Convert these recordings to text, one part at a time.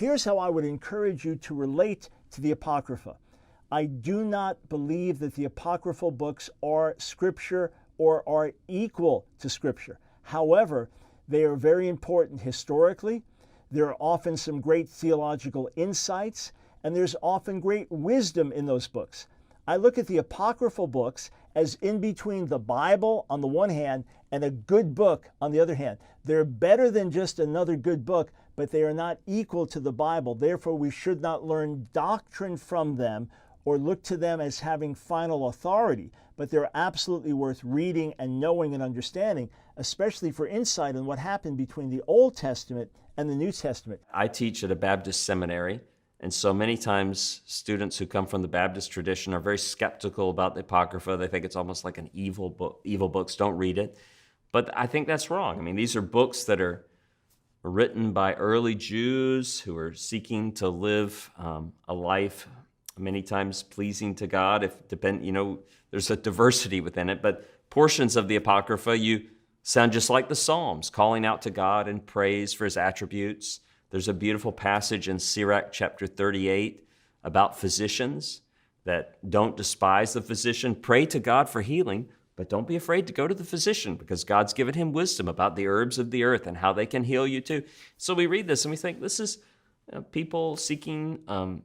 here's how I would encourage you to relate to the Apocrypha. I do not believe that the apocryphal books are Scripture or are equal to Scripture. However, they are very important historically. There are often some great theological insights, and there's often great wisdom in those books. I look at the apocryphal books as in between the Bible on the one hand and a good book on the other hand. They're better than just another good book, but they are not equal to the Bible. Therefore, we should not learn doctrine from them or look to them as having final authority, but they're absolutely worth reading and knowing and understanding, especially for insight on what happened between the Old Testament and the New Testament. I teach at a Baptist seminary, and so many times students who come from the Baptist tradition are very skeptical about the Apocrypha. They think it's almost like an evil book. Evil books, don't read it. But I think that's wrong. I mean, these are books that are written by early Jews who are seeking to live a life many times pleasing to God. There's a diversity within it, but portions of the Apocrypha, you sound just like the Psalms, calling out to God in praise for his attributes. There's a beautiful passage in Sirach chapter 38 about physicians, that don't despise the physician. Pray to God for healing, but don't be afraid to go to the physician, because God's given him wisdom about the herbs of the earth and how they can heal you too. So we read this and we think this is people seeking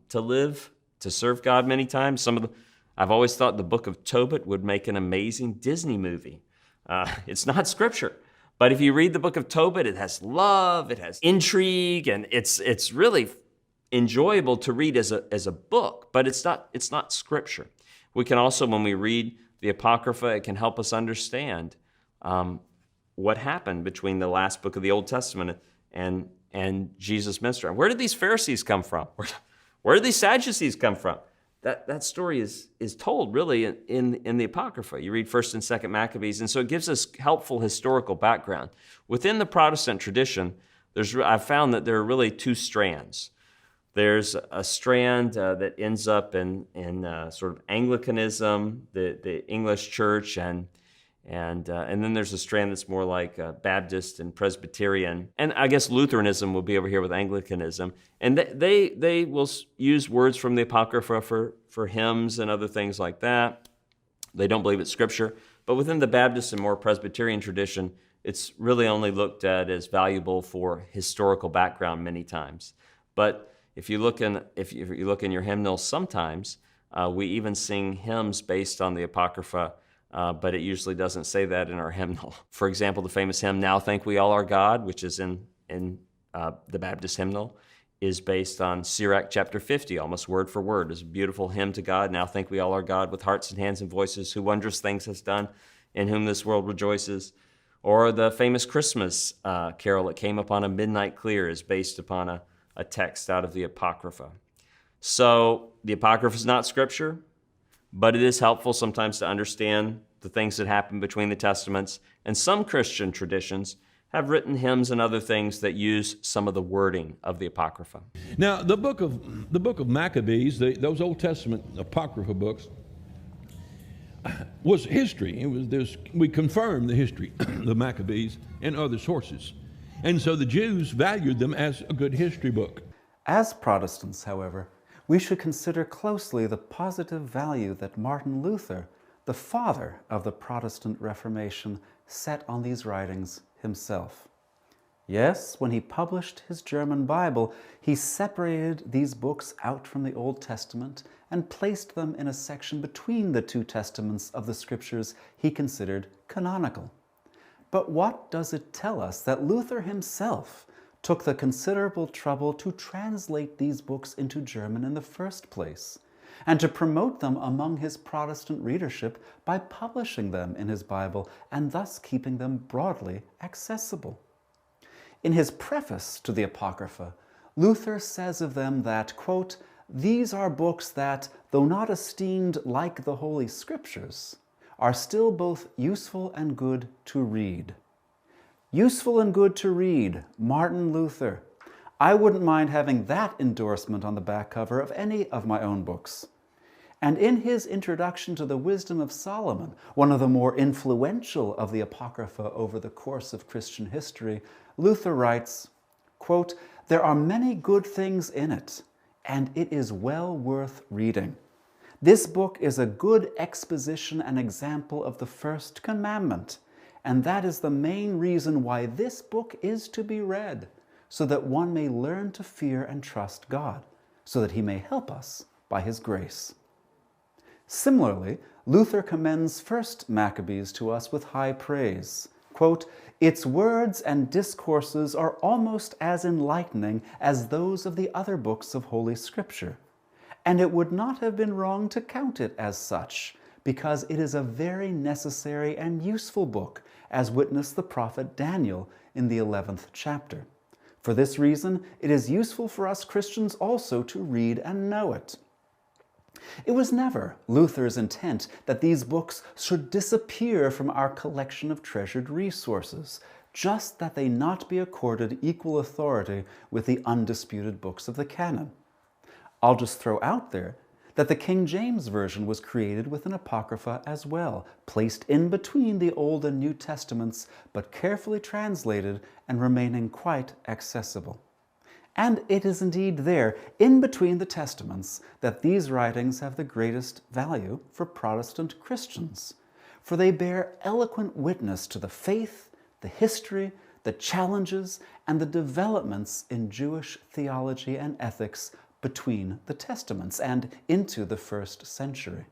to live, to serve God many times. I've always thought the book of Tobit would make an amazing Disney movie. It's not Scripture, but if you read the book of Tobit, it has love, it has intrigue, and it's really enjoyable to read as a book, but it's not Scripture. We can also, when we read the Apocrypha, it can help us understand what happened between the last book of the Old Testament and Jesus' ministry. Where did these Pharisees come from? Where did these Sadducees come from? That story is told really in the Apocrypha. You read 1st and 2nd Maccabees, and so it gives us helpful historical background. Within the Protestant tradition, I've found that there are really two strands. There's a strand that ends up in sort of Anglicanism, the English church, and then there's a strand that's more like Baptist and Presbyterian. And I guess Lutheranism will be over here with Anglicanism. And they will use words from the Apocrypha for hymns and other things like that. They don't believe it's Scripture. But within the Baptist and more Presbyterian tradition, it's really only looked at as valuable for historical background many times. But if you look in your hymnals, sometimes we even sing hymns based on the Apocrypha, but it usually doesn't say that in our hymnal. For example, the famous hymn, Now Thank We All Our God, which is in the Baptist hymnal, is based on Sirach chapter 50, almost word for word. It's a beautiful hymn to God. Now thank we all our God with hearts and hands and voices, who wondrous things has done, in whom this world rejoices. Or the famous Christmas carol, It Came Upon a Midnight Clear, is based upon a text out of the Apocrypha. So the Apocrypha is not Scripture, but it is helpful sometimes to understand the things that happen between the Testaments. And some Christian traditions have written hymns and other things that use some of the wording of the Apocrypha. Now, the book of Maccabees, those Old Testament Apocrypha books, was history. We confirmed the history of the Maccabees and other sources. And so the Jews valued them as a good history book. As Protestants, however, we should consider closely the positive value that Martin Luther, the father of the Protestant Reformation, set on these writings himself. Yes, when he published his German Bible, he separated these books out from the Old Testament and placed them in a section between the two testaments of the Scriptures he considered canonical. But what does it tell us that Luther himself took the considerable trouble to translate these books into German in the first place, and to promote them among his Protestant readership by publishing them in his Bible and thus keeping them broadly accessible? In his preface to the Apocrypha, Luther says of them that, quote, "These are books that, though not esteemed like the Holy Scriptures, are still both useful and good to read." Useful and good to read, Martin Luther. I wouldn't mind having that endorsement on the back cover of any of my own books. And in his introduction to the Wisdom of Solomon, one of the more influential of the Apocrypha over the course of Christian history, Luther writes, quote, There are many good things in it, and it is well worth reading. This book is a good exposition and example of the first commandment, and that is the main reason why this book is to be read, so that one may learn to fear and trust God, so that he may help us by his grace. Similarly, Luther commends First Maccabees to us with high praise. Quote, "Its words and discourses are almost as enlightening as those of the other books of Holy Scripture, and it would not have been wrong to count it as such, because it is a very necessary and useful book, as witnessed the prophet Daniel in the 11th chapter. For this reason, it is useful for us Christians also to read and know it." It was never Luther's intent that these books should disappear from our collection of treasured resources, just that they not be accorded equal authority with the undisputed books of the canon. I'll just throw out there that the King James Version was created with an Apocrypha as well, placed in between the Old and New Testaments, but carefully translated and remaining quite accessible. And it is indeed there, in between the Testaments, that these writings have the greatest value for Protestant Christians, for they bear eloquent witness to the faith, the history, the challenges, and the developments in Jewish theology and ethics between the Testaments and into the first century.